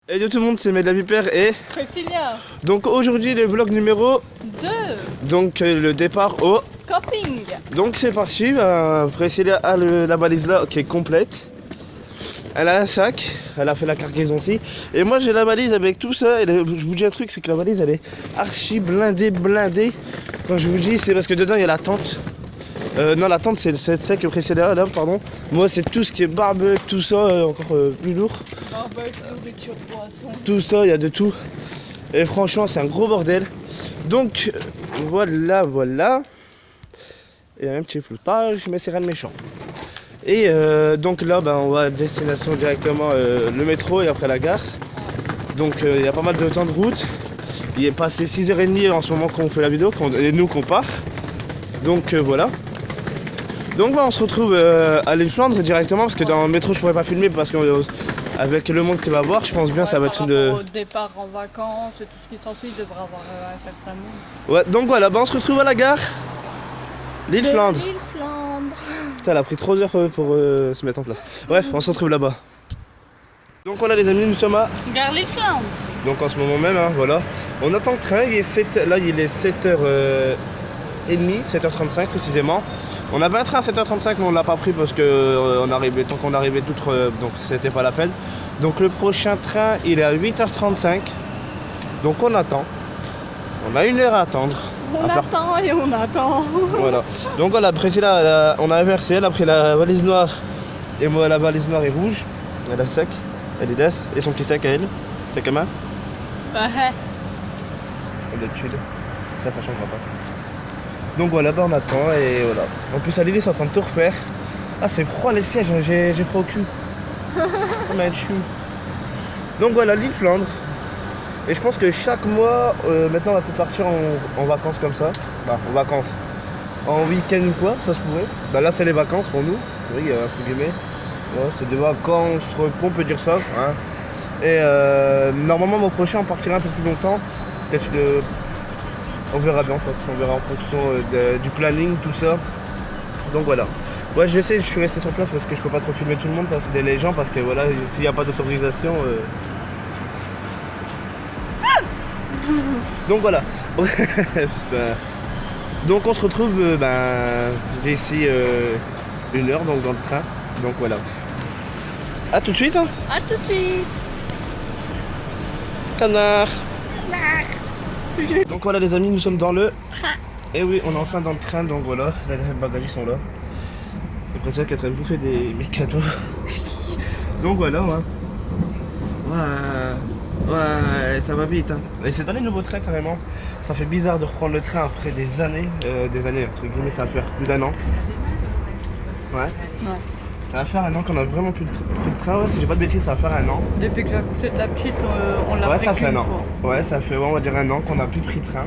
Hello tout le monde, c'est Medla Vipère et Priscilla. donc aujourd'hui le vlog numéro 2. Donc le départ au Camping. donc c'est parti. Priscilla a la valise là qui est complète. Elle a un sac, elle a fait la cargaison aussi. Et moi j'ai la valise avec tout ça. Et je vous dis un truc, c'est que la valise elle est archi blindée. Quand je vous dis c'est parce que dedans il y a la tente. Non, la tente c'est celle que Priscilla là, pardon. Moi c'est tout ce qui est barbecue, tout ça, encore plus lourd. Barbecue, nourriture, poisson. Tout ça, il y a de tout. Et franchement c'est un gros bordel. Donc voilà. Il y a un petit floutage, mais c'est rien de méchant. Et donc là on va à destination directement le métro et après la gare. Donc il y a pas mal de temps de route. Il est passé 6h30 en ce moment qu'on fait la vidéo et nous qu'on part. Donc voilà. Donc on se retrouve à l'île Flandre directement parce que dans le métro je pourrais pas filmer parce qu'avec le monde qui va voir je pense bien ça va être une... Au départ en vacances et tout ce qui s'ensuit devrait avoir un certain monde. Ouais donc voilà, on se retrouve à la gare. L'île Flandre. L'île Flandre. Putain, elle a pris 3 heures pour se mettre en place. Bref, on se retrouve là-bas. Donc voilà les amis, nous sommes à... Gare l'île Flandre. Donc en ce moment même, hein, voilà. On attend le train, il est là il est 7h30, 7h35 précisément. On avait un train à 7h35 mais on l'a pas pris parce que tant qu'on arrivait tout, donc c'était pas la peine. Donc le prochain train il est à 8h35. Donc on attend. On a 1 heure à attendre. On attend et on attend. Voilà. Donc voilà, Priscilla, on a inversé, elle a pris la valise noire et moi la valise noire et rouge. Elle a le sac, elle y laisse, et son petit sac à elle, sac à main. Elle est chill, ça changera pas. Donc voilà, on attend et voilà. En plus à l'île ils sont en train de tout refaire. Ah c'est froid les sièges, j'ai froid au cul. Oh ma chou. Donc voilà l'île Flandre. Et je pense que chaque mois, maintenant on va peut-être partir en vacances comme ça. Bah en vacances. En week-end ou quoi, ça se pourrait. Bah là c'est les vacances pour nous. Oui, entre guillemets. Ouais, c'est des vacances, on peut dire ça. Hein. Et normalement mon prochain on partira un peu plus longtemps. Peut-être on verra bien en fait. On verra en fonction du planning, tout ça. Donc voilà. Ouais je sais, je suis resté sur place parce que je peux pas trop filmer tout le monde, les gens, parce que voilà, s'il n'y a pas d'autorisation. Donc voilà. Donc on se retrouve d'ici 1 heure donc dans le train. Donc voilà. A tout de suite hein. A tout de suite. Canard. Donc voilà les amis, nous sommes dans le train. Et oui, on est enfin dans le train, donc voilà, les bagages sont là. Et après ça qui est en train de bouffer mes cadeaux. Donc voilà ouais. Ouais, ça va vite hein. Et c'est dans les nouveaux trains carrément. Ça fait bizarre de reprendre le train après des années entre guillemets, ça va faire plus d'1 an. Ouais. Ça va faire 1 an qu'on a vraiment plus de train, ouais, si j'ai pas de bêtises ça va faire 1 an. Depuis que j'ai accouché de la petite, on l'a pris ça fait 1 an. Fois. Ouais, ça fait on va dire 1 an qu'on n'a plus pris de train.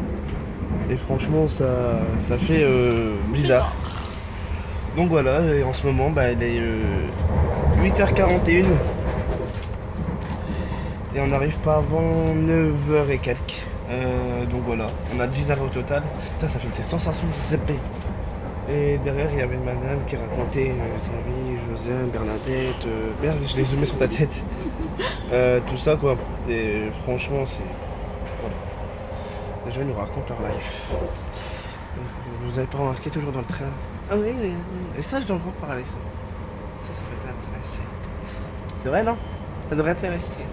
Et franchement ça fait bizarre. Donc voilà, et en ce moment il est 8h41. Et on n'arrive pas avant 9h et quelques. Donc voilà, on a 10 arrêts au total. Putain, ça fait une sensation de ZP. Et derrière, il y avait une madame qui racontait sa vie, Josiane, Bernadette. Merde, je l'ai zoomé sur ta tête. Tout ça quoi. Et franchement, c'est. Voilà. Les gens nous racontent leur life. Vous avez pas remarqué toujours dans le train? Ah oui, et ça, je dois encore parler ça. Ça peut t'intéresser. C'est vrai, non? Ça devrait intéresser.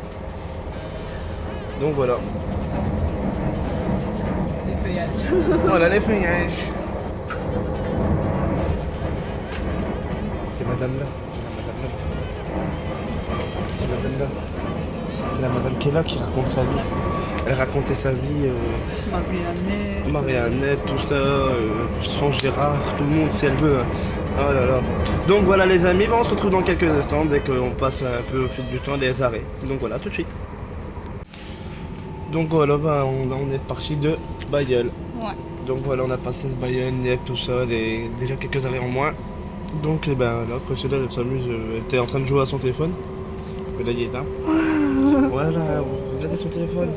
Donc voilà. Les feuillages. Voilà les feuillages. C'est madame là. C'est la madame qui est là qui raconte sa vie. Elle racontait sa vie. Marie-Annette, tout ça. Franche Gérard, tout le monde si elle veut. Oh là là. Donc voilà les amis, on se retrouve dans quelques instants dès qu'on passe un peu au fil du temps des arrêts. Donc voilà, tout de suite. Donc voilà, on est parti de Bailleul. Ouais. Donc voilà, on a passé Bailleul, Nieppe, tout ça, déjà quelques arrêts en moins. Donc là, Priscilla, elle s'amuse, elle était en train de jouer à son téléphone. Mais là, il est éteint. Voilà, regardez son téléphone.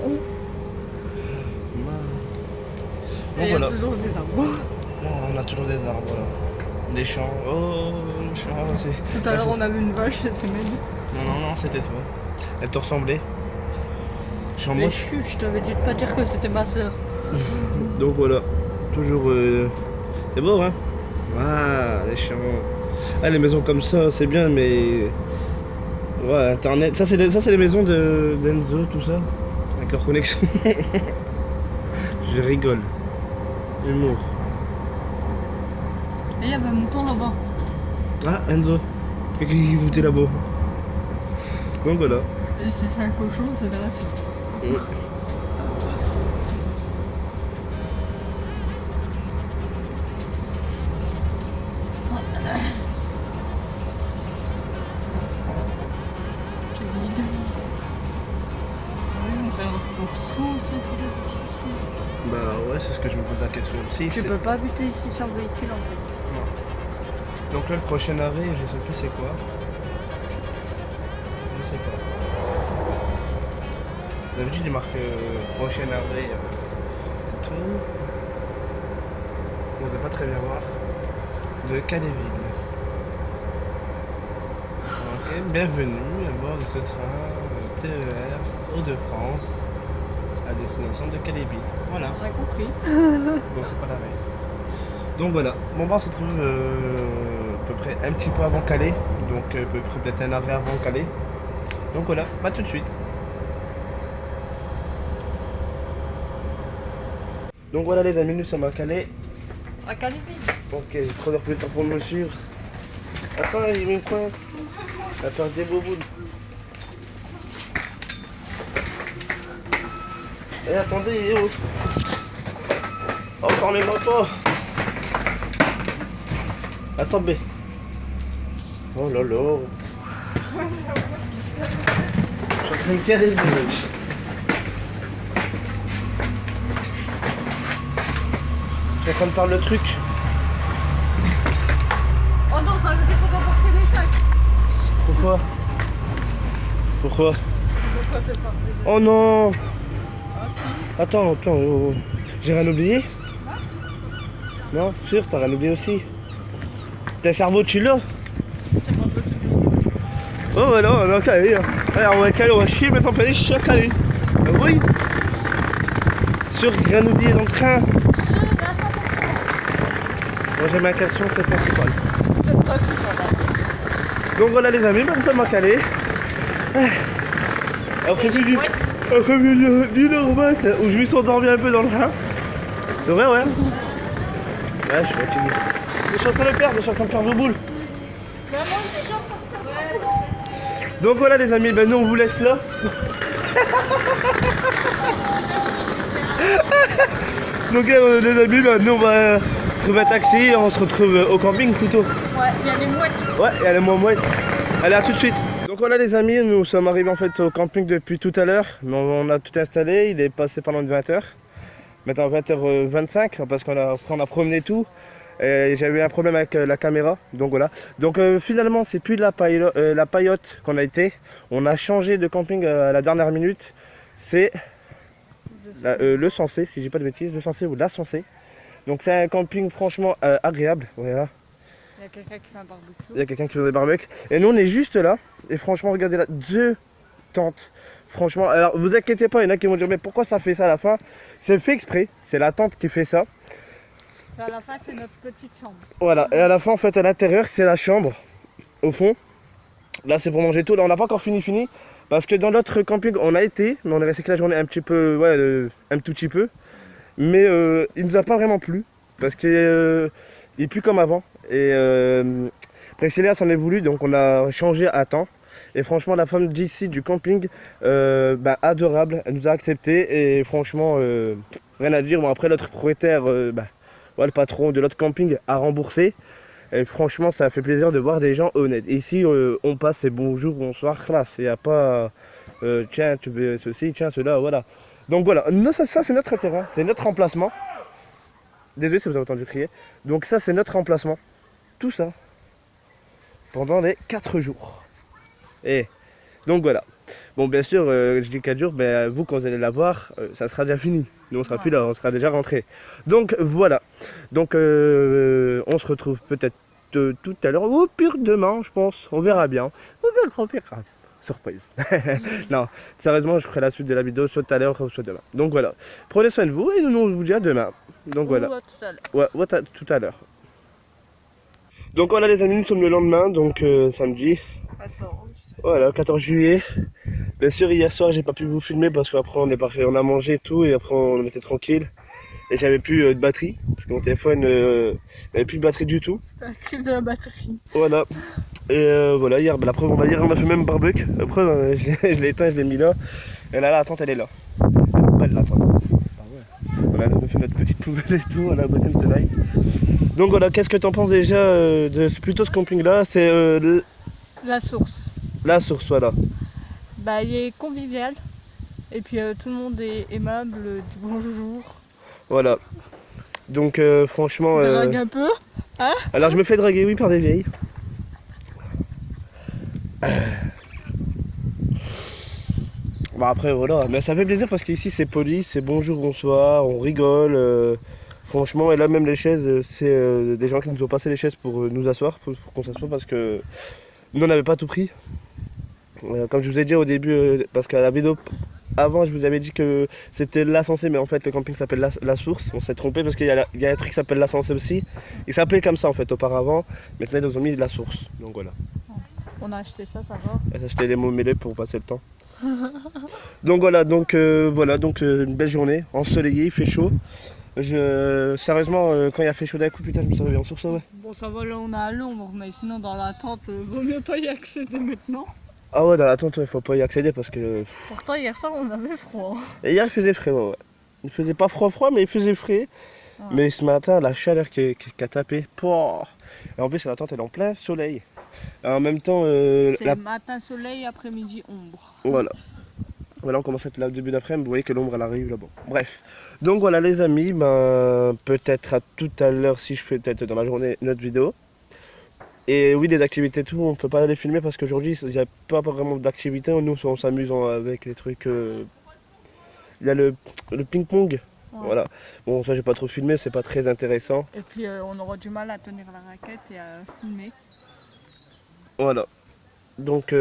Et il y a toujours des arbres. On a toujours des arbres, voilà. Des champs. Oh, les champs, c'est... Tout à l'heure, on avait une vache, c'était Med. Non, c'était toi. Elle te ressemblait. Champ Mais moche. je t'avais dit de pas dire que c'était ma soeur. Donc voilà, toujours... C'est beau, hein. Ah, les champs. Ah, les maisons comme ça, c'est bien, mais... Ouais, Internet. Ça, c'est les maisons d'Enzo, tout ça. Avec leur connexion. Je rigole. Humour. Et il y avait un mouton là-bas. Ah, Enzo. Qu'est-ce qu'il foutait là-bas? Donc voilà. Et si c'est un cochon, c'est gratuit. Bah ouais, c'est ce que je me pose la question aussi. Tu peux pas buter ici sans véhicule en fait. Non. Donc là, le prochain arrêt, je sais plus c'est quoi. Je sais pas. D'habitude, il marque prochain arrêt. Tout. On ne peut pas très bien voir. De Caléville. Ok, bienvenue à bord de ce train TER Hauts-de-France à destination de Caléville. Voilà. On a compris. Bon, c'est pas l'arrêt. Donc voilà. Bon, bah, on se retrouve à peu près un petit peu avant Calais. Donc à peu près peut-être un arrêt avant Calais. Donc voilà, bah tout de suite. Donc voilà les amis, nous sommes à Calais. À Caléville. Ok, 3 heures plus tard pour me suivre. Attends, il met quoi? Attends, des boboules. Eh, attendez, oh. Oh, fermez-moi pas. Attends, B. Oh là là. Je suis en train de caler le mec. Je suis en train de faire le truc. Oh non, ça veut dire qu'on doit porter les sacs. Pourquoi? Pourquoi? Pourquoi c'est pas prévu? Oh non. Ah si. Attends, oh. J'ai rien oublié? Non, sûr, t'as rien oublié aussi. T'as cerveau, tu l'as? C'est pas possible. Oh voilà, on va caler. Alors on va caler, on va chier, maintenant on peut aller chier à Calais. Oui. Sûr, rien oublié dans le train. Moi j'ai ma question, c'est principal. C'est pas si ça va. Donc voilà les amis, nous sommes à Calais. Après plus d'une heure vingt, où je me suis endormi un peu dans le train. C'est vrai, ouais. Ouais, je suis fatigué. Je suis en train de perdre, je suis en train de faire vos boules. Donc voilà les amis, ben nous on vous laisse là. Donc les amis, ben nous on va trouver un taxi, on se retrouve au camping plutôt. Ouais, il y a les mouettes. Ouais, il y a les mouettes. Allez, à tout de suite. Donc voilà les amis, nous sommes arrivés en fait au camping depuis tout à l'heure. On a tout installé, il est passé pendant 20h. Maintenant 20h25 parce qu'on a promené tout. J'avais eu un problème avec la caméra, donc voilà. Donc finalement c'est plus la Paillote qu'on a été. On a changé de camping à la dernière minute. C'est le Sensé, si j'ai pas de bêtises, le Sensé ou la Sensé. Donc c'est un camping franchement agréable. Voilà. Il y a quelqu'un qui fait un barbecue. Il y a quelqu'un qui fait des barbecues. Et nous on est juste là. Et franchement regardez là, 2 tentes. Franchement, alors vous inquiétez pas, il y en a qui vont dire mais pourquoi ça fait ça à la fin? C'est fait exprès, c'est la tente qui fait ça. À la fin, c'est notre petite chambre. Voilà, et à la fin, en fait, à l'intérieur, c'est la chambre, au fond. Là, c'est pour manger tout. Là, on n'a pas encore fini, parce que dans l'autre camping, on a été, mais on est resté que la journée un petit peu, ouais, un tout petit peu. Mais il nous a pas vraiment plu, parce qu'il est plus comme avant. Et Priscilla s'en est voulu, donc on a changé à temps. Et franchement, la femme d'ici, du camping, adorable, elle nous a accepté. Et franchement, rien à dire. Bon, après, notre propriétaire, ouais, le patron de l'autre camping a remboursé. Et franchement, ça fait plaisir de voir des gens honnêtes. Ici, on passe, c'est bonjour, bonsoir, classe. Il n'y a pas, tiens, tu veux ceci, tiens, cela, voilà. Donc voilà, non, ça c'est notre terrain, c'est notre emplacement. Désolé si vous avez entendu crier. Donc ça, c'est notre emplacement. Tout ça, pendant les 4 jours. Et donc voilà. Bon, bien sûr, je dis 4 jours, mais vous, quand vous allez la voir, ça sera déjà fini. Nous, on sera plus là, on sera déjà rentré. Donc, voilà. Donc, on se retrouve peut-être tout à l'heure, ou pire demain, je pense. On verra bien. On verra. Surprise. Non, sérieusement, je ferai la suite de la vidéo soit tout à l'heure, soit demain. Donc, voilà. Prenez soin de vous et nous, on vous dit à demain. Donc, voilà. Ou à tout à l'heure. Ouais, tout à l'heure. Donc, voilà, les amis, nous sommes le lendemain, donc samedi. 14. Voilà, 14 juillet. Bien sûr, hier soir, j'ai pas pu vous filmer parce qu'après, on a mangé et tout, et après, on était tranquille. Et j'avais plus de batterie, parce que mon téléphone n'avait plus de batterie du tout. C'est un cri de la batterie. Voilà. Et voilà, hier, la preuve, hier, on a fait même barbecue. La preuve, je l'ai éteint, je l'ai mis là. Et là, la tente, elle est là. Belle la tente. Ah ouais. Voilà, on a fait notre petite poubelle et tout, on a Broken Tonight. Donc voilà, qu'est-ce que t'en penses déjà de plutôt ce camping-là? C'est La source. la source, voilà. Bah, il est convivial. Et puis tout le monde est aimable, dit bonjour. Voilà. Donc franchement... Drague un peu, hein? Alors je me fais draguer, oui, par des vieilles. Bon après voilà, mais ça fait plaisir parce qu'ici c'est poli, c'est bonjour, bonsoir, on rigole. Franchement, et là même les chaises, c'est des gens qui nous ont passé les chaises pour nous asseoir, pour qu'on s'assoie parce que nous on n'avait pas tout pris. Comme je vous ai dit au début, parce qu'à la vidéo avant je vous avais dit que c'était l'Ascensé, mais en fait le camping s'appelle la Source. On s'est trompé parce qu'il y a un truc qui s'appelle l'Ascensé aussi. Il s'appelait comme ça en fait auparavant, maintenant ils nous ont mis la Source. Donc voilà. On a acheté ça va. On a acheté les mots mêlés pour passer le temps. Donc voilà, donc une belle journée, ensoleillée, il fait chaud. Sérieusement, quand il a fait chaud d'un coup, putain, je me suis réveillé en sursaut, ouais. Bon, ça va, là on est à l'ombre, mais sinon dans la tente, vaut mieux pas y accéder maintenant. Ah ouais, dans la tente, il faut pas y accéder parce que... Pourtant, hier soir, on avait froid. Et hier, il faisait frais, ouais. Il faisait pas froid, mais il faisait frais. Ouais. Mais ce matin, la chaleur qui a tapé, pouah. Et en plus, la tente, elle est en plein soleil. Et en même temps... c'est matin soleil, après-midi ombre. Voilà. Voilà, on commence à être là au début d'après-midi, vous voyez que l'ombre elle arrive là-bas. Bref. Donc voilà les amis, ben, peut-être à tout à l'heure si je fais peut-être dans la journée une autre vidéo. Et oui, les activités tout, on peut pas les filmer parce qu'aujourd'hui il n'y a pas vraiment d'activités. Nous on s'amuse avec les trucs. Il y a le ping-pong. Ouais. Voilà. Bon, ça j'ai pas trop filmé, c'est pas très intéressant. Et puis on aura du mal à tenir la raquette et à filmer. Voilà. Donc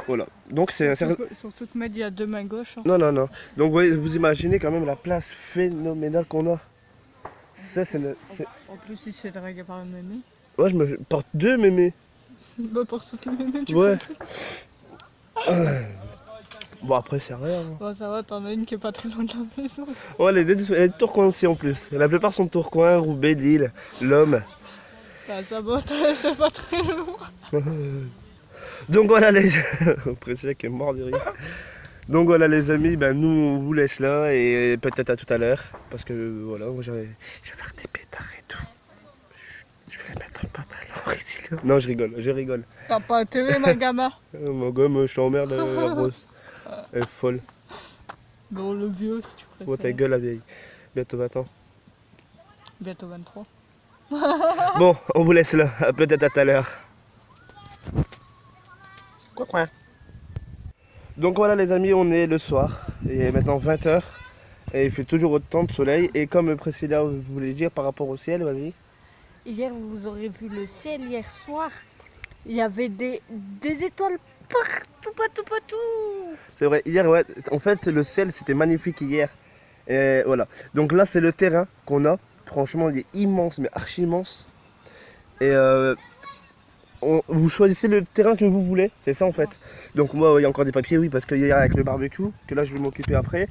voilà, donc c'est... Surtout que Med, il y a 2 mains gauches. Hein. Non. Donc vous imaginez quand même la place phénoménale qu'on a. Ça, en plus, il se fait draguer par une mémé. Ouais, je me porte 2 mémés. Bah, pour toutes les mémés, tu ouais. Bon, après, c'est rien. Hein. Bon, ça va, t'en as une qui est pas très loin de la maison. Ouais, les deux, elle est Tourcoing aussi en plus. La plupart sont Tourcoing, Roubaix, Lille, l'Homme. Bah, ça va, c'est pas très loin. Donc voilà les... Priscilla qui est mort de rire. Donc voilà les amis, ben nous on vous laisse là et peut-être à tout à l'heure. Parce que voilà, moi je vais faire des pétards et tout. Je vais les mettre dans le pantalon ici là. Non, je rigole. T'as pas intérêt ma gamin. Ma gomme, je t'emmerde la grosse. Elle est folle. Bon le vieux si tu préfères. Ouais ta gueule la vieille. Bientôt 20 ans. Bientôt 23. Bon, on vous laisse là, peut-être à tout à l'heure. Quoi. Donc voilà les amis, on est le soir, il est maintenant 20 h et il fait toujours autant de soleil. Et comme Priscilla voulait dire par rapport au ciel, vas-y. Hier vous aurez vu le ciel hier soir, il y avait des étoiles partout. C'est vrai, hier ouais, en fait le ciel c'était magnifique hier. Et voilà, donc là c'est le terrain qu'on a, franchement il est immense, mais archi immense. Et vous choisissez le terrain que vous voulez, c'est ça en fait. Donc moi il y a encore des papiers, oui, parce que hier avec le barbecue, que là je vais m'occuper après.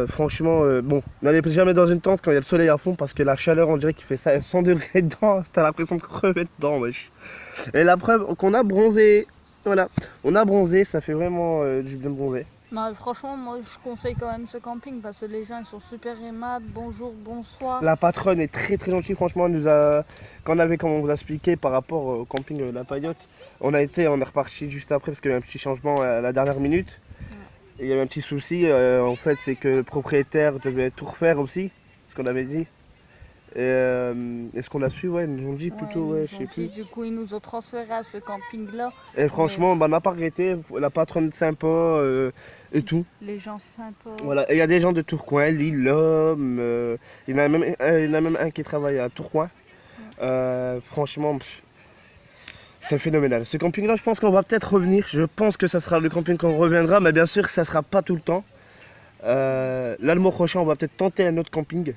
Franchement, bon, n'allez jamais dans une tente quand il y a le soleil à fond parce que la chaleur on dirait qu'il fait ça 100 degrés dedans, t'as l'impression de crever dedans, wesh. Et la preuve qu'on a bronzé, voilà, on a bronzé, ça fait vraiment du bien de bronzer. Non, franchement, moi je conseille quand même ce camping parce que les gens ils sont super aimables, bonjour, bonsoir. La patronne est très gentille, franchement, comme on vous a expliqué par rapport au camping La Paillote, on est reparti juste après parce qu'il y a eu un petit changement à la dernière minute. Et il y a eu un petit souci, en fait c'est que le propriétaire devait tout refaire aussi, ce qu'on avait dit. Est-ce qu'on l'a su? Ouais, ils nous ont dit plutôt, ouais, je sais plus. Du coup, ils nous ont transféré à ce camping-là. Et franchement, bah, on n'a pas regretté, la patronne sympa et tout. Les gens sympas. Voilà, et il y a des gens de Tourcoing, Lille, l'homme, il y en a même un qui travaille à Tourcoing. Franchement, c'est phénoménal. Ce camping-là, je pense qu'on va peut-être revenir. Je pense que ça sera le camping qu'on reviendra, mais bien sûr, ça sera pas tout le temps. Là, le mois prochain, on va peut-être tenter un autre camping.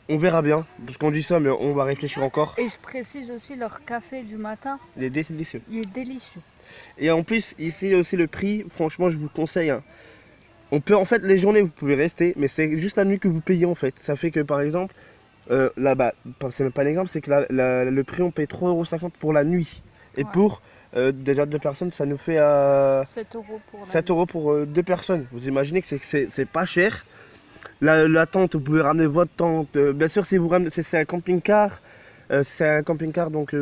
On verra bien, parce qu'on dit ça, mais on va réfléchir encore. Et je précise aussi, leur café du matin, Il est délicieux. il est délicieux. Et en plus, ici aussi le prix, franchement, je vous conseille. Hein. On peut, en fait, les journées, vous pouvez rester, mais c'est juste la nuit que vous payez, en fait. Ça fait que, par exemple, là-bas, c'est même pas un exemple, c'est que le prix, on paye 3,50 € pour la nuit. Et pour déjà 2 personnes, ça nous fait 7 € pour 7 € pour 2 personnes. Vous imaginez que c'est pas cher. La tente, vous pouvez ramener votre tente. Bien sûr, si vous ramenez, c'est un camping-car. C'est un camping-car, donc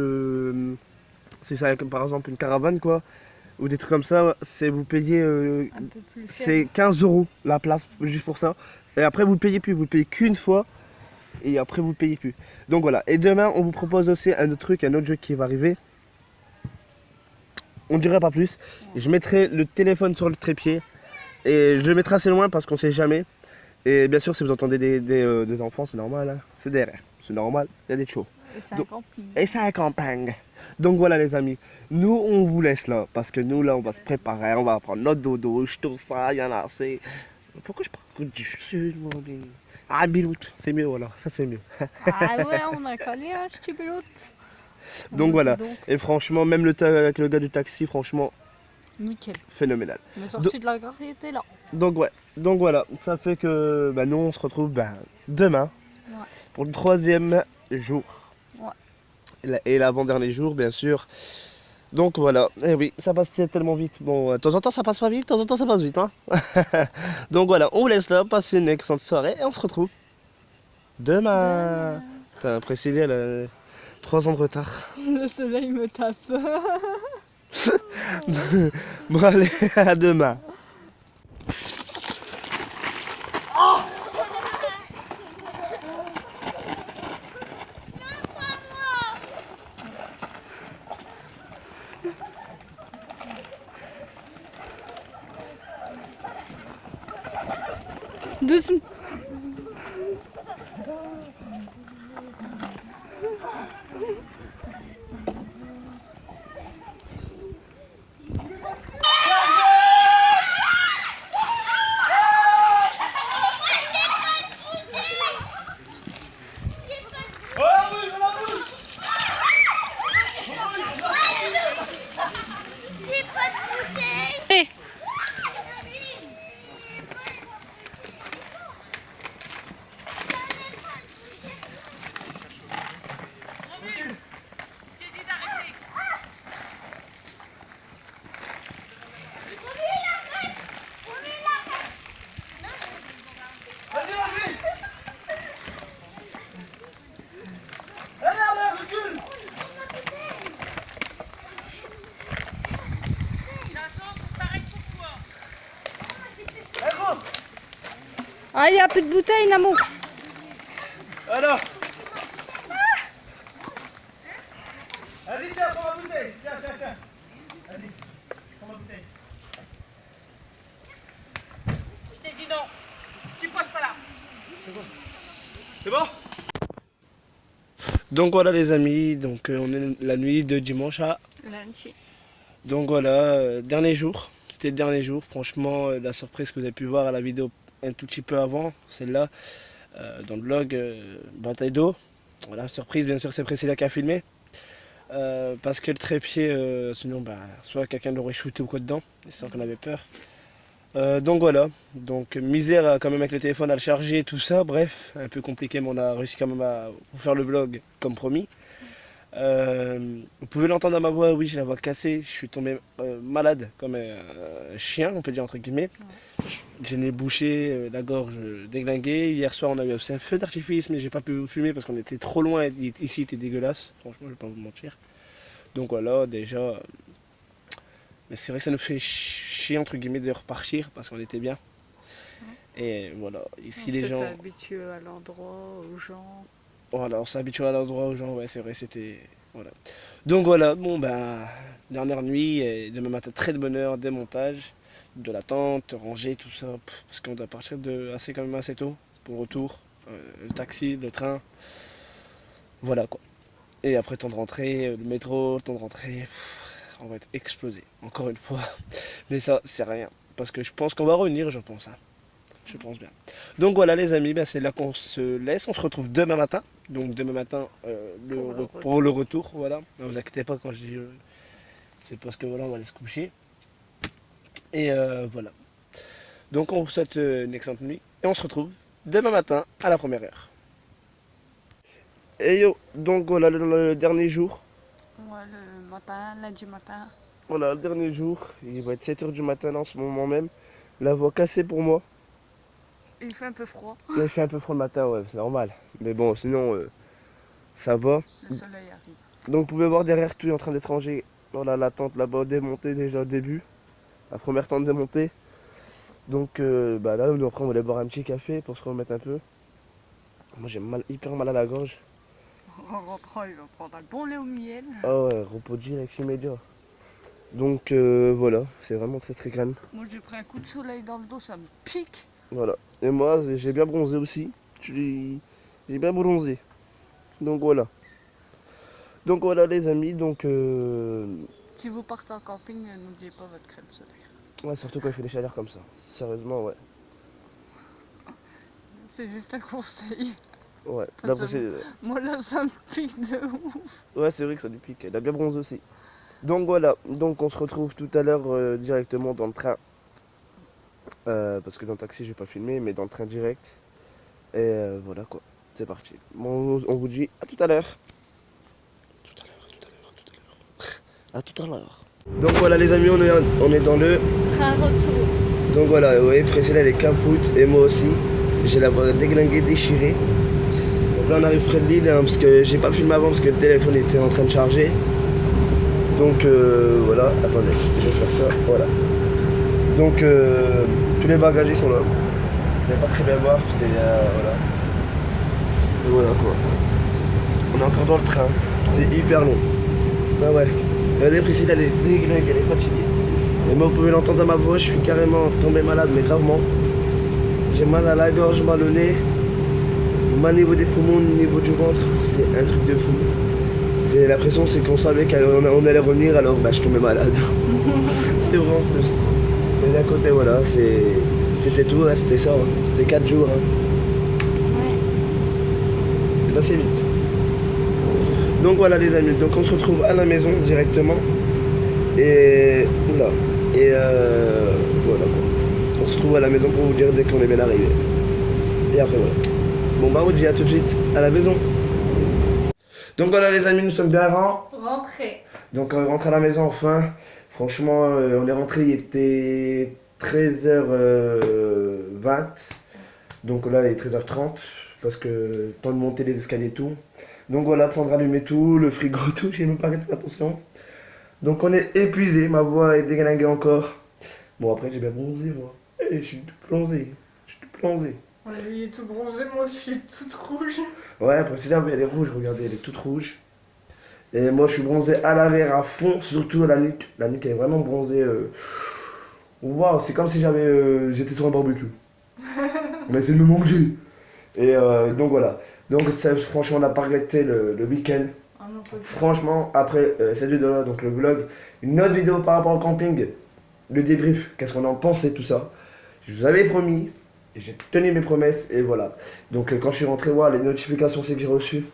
si c'est par exemple une caravane, quoi, ou des trucs comme ça, c'est vous payez, un peu plus cher. c'est 15 € la place, juste pour ça. Et après, vous le payez plus, vous le payez qu'une fois. Et après, vous le payez plus. Donc voilà. Et demain, on vous propose aussi un autre truc, un autre jeu qui va arriver. On ne dirait pas plus. Je mettrai le téléphone sur le trépied. Et je le mettrai assez loin parce qu'on sait jamais. Et bien sûr, si vous entendez des enfants, c'est normal. Hein. C'est derrière. C'est normal. Il y a des chauds. Et c'est un camping. Et c'est un camping. Donc voilà les amis. Nous, on vous laisse là. Parce que nous, là, on va se préparer. On va prendre notre douche, tout ça. Il y en a assez. Pourquoi je parle du sud, moi? Ah, Bilout. C'est mieux, voilà. Ça, c'est mieux. Ah ouais, on a collé un petit pilote. Donc voilà. Et franchement, même avec le gars du taxi, franchement, nickel. Phénoménal. On est sorti de la gare, il était là. Donc ouais, donc voilà, ça fait que nous on se retrouve demain pour le 3e jour. Et l'avant-dernier jour, bien sûr. Donc voilà, et oui, ça passe tellement vite. Bon, de temps en temps ça passe pas vite, de temps en temps ça passe vite. Hein. Donc voilà, on vous laisse là, passez une excellente soirée et on se retrouve demain. T'as Priscilla, elle a 3 ans de retard. Le soleil me tape. Bon allez, à demain. Doucement. Ah, il n'y a plus de bouteille, Namo. Alors Vas-y, tiens, prends ma bouteille. Tiens. Vas-y, prends ma bouteille. Je t'ai dit non. Tu passes pas là. C'est bon? Donc voilà les amis, donc on est la nuit de dimanche à lundi. Donc voilà, dernier jour. C'était le dernier jour. Franchement, la surprise que vous avez pu voir à la vidéo un tout petit peu avant, celle-là, dans le vlog Bataille d'eau. Voilà, surprise, bien sûr, c'est Priscilla qui a filmé. Parce que le trépied, sinon, soit quelqu'un l'aurait shooté ou quoi dedans, et c'est ça qu'on avait peur. Donc voilà, donc misère quand même avec le téléphone à le charger, tout ça, bref, un peu compliqué, mais on a réussi quand même à vous faire le vlog comme promis. Vous pouvez l'entendre à ma voix, oui, j'ai la voix cassée, je suis tombé malade comme un chien, on peut dire entre guillemets. J'ai le nez bouché, la gorge déglinguée. Hier soir, on a eu aussi un feu d'artifice, mais j'ai pas pu vous filmer parce qu'on était trop loin. Ici, il était dégueulasse, franchement, je vais pas vous mentir. Donc voilà, déjà. Mais c'est vrai que ça nous fait chier entre guillemets de repartir parce qu'on était bien. Et voilà, ici On les s'est gens... habitué à l'endroit, aux gens. Voilà, on s'est habitué à l'endroit aux gens, ouais, c'est vrai, c'était... Voilà. Donc voilà, bon ben, dernière nuit, et demain matin, très de bonne heure, démontage de la tente, ranger, tout ça, parce qu'on doit partir quand même assez tôt pour le retour, le taxi, le train, voilà quoi. Et après, temps de rentrer, le métro, temps de rentrer, on va être explosé, encore une fois. Mais ça, c'est rien, parce que je pense qu'on va revenir, je pense, hein. Je pense bien. Donc voilà les amis, ben, c'est là qu'on se laisse. On se retrouve demain matin. Donc demain matin pour le retour. Voilà. Ne vous inquiétez pas quand je dis c'est parce que voilà, on va aller se coucher. Et voilà. Donc on vous souhaite une excellente nuit. Et on se retrouve demain matin à la première heure. Et yo, donc voilà le dernier jour. Ouais, le matin, lundi matin. Voilà, le dernier jour. Il va être 7h du matin là, en ce moment même. La voix cassée pour moi. Il fait un peu froid. Là, il fait un peu froid le matin, ouais, c'est normal. Mais bon, sinon, ça va. Le soleil arrive. Donc vous pouvez voir derrière tout est en train d'être rangé. Voilà la tente là-bas démontée déjà au début. La première tente démontée. Donc bah là nous après on va aller boire un petit café pour se remettre un peu. Moi j'ai hyper mal à la gorge. En rentrant, il va prendre un bon lait au miel. Ah ouais, repos direct immédiat. Donc voilà, c'est vraiment très très calme. Moi j'ai pris un coup de soleil dans le dos, ça me pique. Voilà. Et moi j'ai bien bronzé aussi. J'ai bien bronzé. Donc voilà. Donc voilà les amis, donc Si vous partez en camping, n'oubliez pas votre crème solaire. ouais, surtout quand il fait des chaleurs comme ça. Sérieusement, ouais. C'est juste un conseil. Ouais. Parce Là, que moi là, ça me pique de ouf. ouais, c'est vrai que ça lui pique. Elle a bien bronzé aussi. Donc voilà, donc on se retrouve tout à l'heure directement dans le train. Parce que dans le taxi, je vais pas filmer, mais dans le train direct. Et voilà quoi, c'est parti. Bon, on vous dit à tout à l'heure. Tout à l'heure, tout à l'heure, tout à l'heure. À tout à l'heure. Donc voilà les amis, on est dans le Train retour. Donc voilà, vous voyez, Priscilla elle est capoute et moi aussi. J'ai la bras déglinguée, déchirée. Donc là on arrive près de l'île hein, parce que j'ai pas filmé avant parce que le téléphone était en train de charger. Donc voilà, attendez, je vais faire ça, voilà. Donc tous les bagages ils sont là. Vous n'allez pas très bien voir, parce que voilà. Et voilà quoi. On est encore dans le train, c'est hyper long. Ah ouais, regardez Priscilla elle est déglinguée, elle est fatiguée. Et moi vous pouvez l'entendre dans ma voix, je suis carrément tombé malade mais gravement. J'ai mal à la gorge, mal au nez, mal au niveau des poumons, au niveau du ventre, c'est un truc de fou. C'est l'impression c'est qu'on savait qu'on allait revenir alors bah je tombais malade. C'est vrai en plus. Et d'un côté voilà, c'était tout, hein, c'était ça, hein. C'était 4 jours. Hein. Ouais. C'était passé vite. Donc voilà les amis, donc on se retrouve à la maison directement. Et oula. Et voilà quoi. On se retrouve à la maison pour vous dire dès qu'on est bien arrivé. Et après voilà. Bon bah on vous dit à tout de suite à la maison. Donc voilà les amis, nous sommes bien Rentrez. Donc rentré à la maison enfin. Franchement on est rentré, il était 13h20. Donc là il est 13h30. Parce que temps de monter les escaliers et tout. Donc voilà, temps de rallumer tout, le frigo, tout, j'ai même pas fait attention. Donc on est épuisé, ma voix est déglinguée encore. Bon après j'ai bien bronzé moi. Et je suis tout plongé. Je suis tout plongé. Ouais, lui il est tout bronzé, moi je suis toute rouge. Ouais, après c'est là où elle est rouge, regardez, elle est toute rouge. Et moi je suis bronzé à l'arrière à fond, surtout à la nuque. La nuque elle est vraiment bronzée. Waouh, c'est comme si j'étais sur un barbecue. On a essayé de me manger. Et donc voilà. Donc ça, franchement on n'a pas regretté le week-end. Ah non, pas du tout. Franchement, après cette vidéo-là, donc le vlog, une autre vidéo par rapport au camping, le débrief, qu'est-ce qu'on en pensait, tout ça. Je vous avais promis, et j'ai tenu mes promesses, et voilà. Donc quand je suis rentré voir les notifications c'est que j'ai reçu.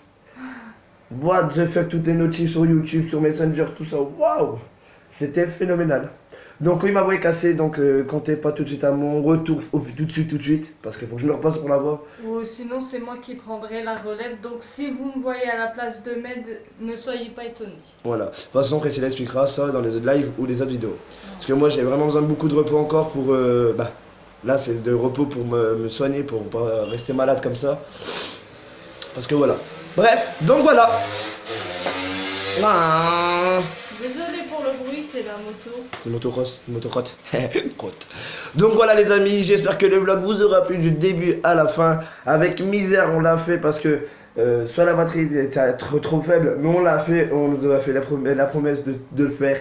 What the fuck, toutes les notifs sur YouTube, sur Messenger, tout ça, waouh. C'était phénoménal. Donc oui, ma voix est cassée, donc comptez pas tout de suite à mon retour, tout de suite, parce qu'il faut que je me repasse pour la voix. Ou sinon c'est moi qui prendrai la relève, donc si vous me voyez à la place de Med, ne soyez pas étonnés. Voilà, de toute façon Priscilla expliquera ça dans les autres lives ou les autres vidéos. Parce que moi j'ai vraiment besoin de beaucoup de repos encore pour... là c'est de repos pour me soigner, pour pas rester malade comme ça. Parce que voilà. Bref, donc voilà. Ah. Désolé pour le bruit, c'est la moto. C'est motocross, motocrotte. Crotte. Donc voilà les amis, j'espère que le vlog vous aura plu du début à la fin. Avec misère on l'a fait parce que soit la batterie était trop faible, mais on l'a fait, on nous a fait la promesse de le faire.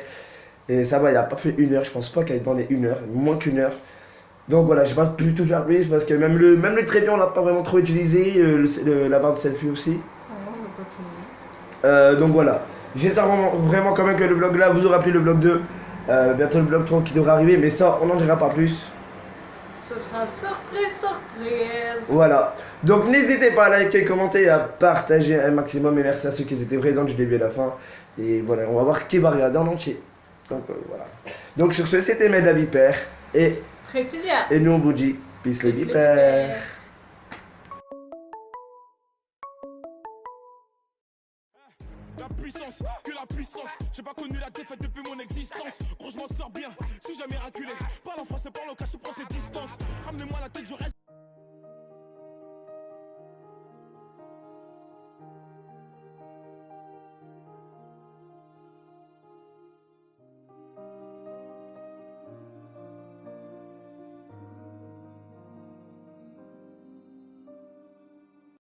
Et ça va, il a pas fait 1 heure, je pense pas qu'elle attendait 1 heure, moins qu'1 heure. Donc voilà, j'ai pas pu tout faire plus parce que même le trépied on l'a pas vraiment trop utilisé, la barre de selfie aussi. Donc voilà, j'espère vraiment quand même que le vlog là vous aura plu, le vlog 2. Bientôt le vlog 3 qui devra arriver, mais ça on n'en dira pas plus. Ce sera surprise. Voilà, donc n'hésitez pas à liker, commenter et à partager un maximum. Et merci à ceux qui étaient présents du début à la fin. Et voilà, on va voir qui va regarder en entier. Donc voilà. Donc sur ce, c'était Med la Vipère et Priscilla. Et nous on vous dit peace les vipères. Que la puissance, j'ai pas connu la défaite depuis mon existence. Gros, je m'en sors bien, suis jamais miraculé. Parle en français, parle au cas, je prends tes distances. Ramenez-moi la tête, je reste.